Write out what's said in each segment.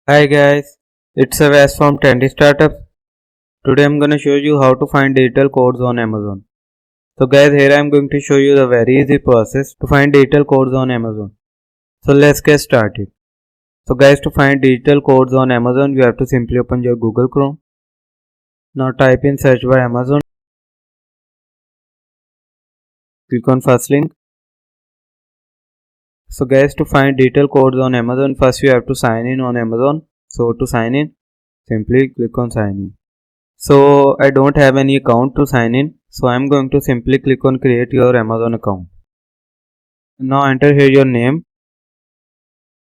Hi guys, it's Avas from Trendy Startups. Today I'm gonna show you how to find digital codes on Amazon. So guys, here I'm going to show you the very easy process to find digital codes on Amazon. So let's get started. So guys, to find digital codes on Amazon, you have to simply open your Google Chrome. Now type in search bar Amazon. Click on first link. So guys, to find digital codes on Amazon, first you have to sign in on Amazon. So to sign in, simply click on sign in. So I don't have any account to sign in. So I'm going to simply click on create your Amazon account. Now enter here your name,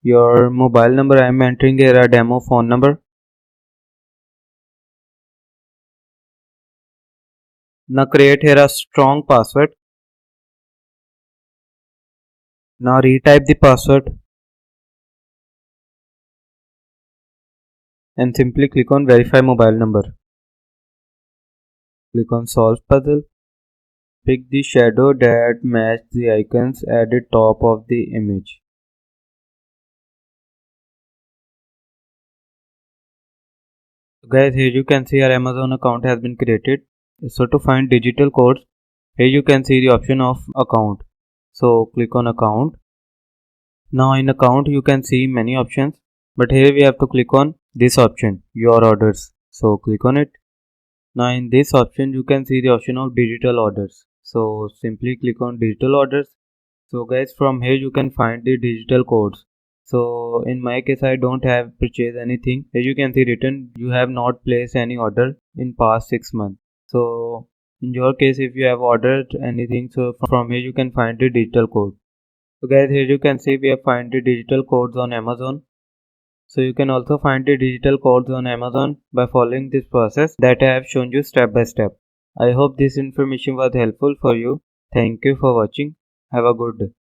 your mobile number. I'm entering here a demo phone number. Now create here a strong password. Now retype the password and simply click on verify mobile number. Click on solve puzzle. Pick the shadow that match the icons at the top of the image. Guys, here you can see our Amazon account has been created. So to find digital codes, here you can see the option of account. So click on account. Now in account you can see many options, but here we have to click on this option, your orders. So click on it. Now in this option you can see the option of digital orders. So simply click on digital orders. So guys, from here you can find the digital codes. So in my case I don't have purchased anything. Here you can see written you have not placed any order in past 6 months. So in your case if you have ordered anything, so from here you can find the digital code. So guys, here you can see we have find the digital codes on Amazon. So you can also find the digital codes on Amazon by following this process that I have shown you step by step. I hope this information was helpful for you. Thank you for watching. Have a good day.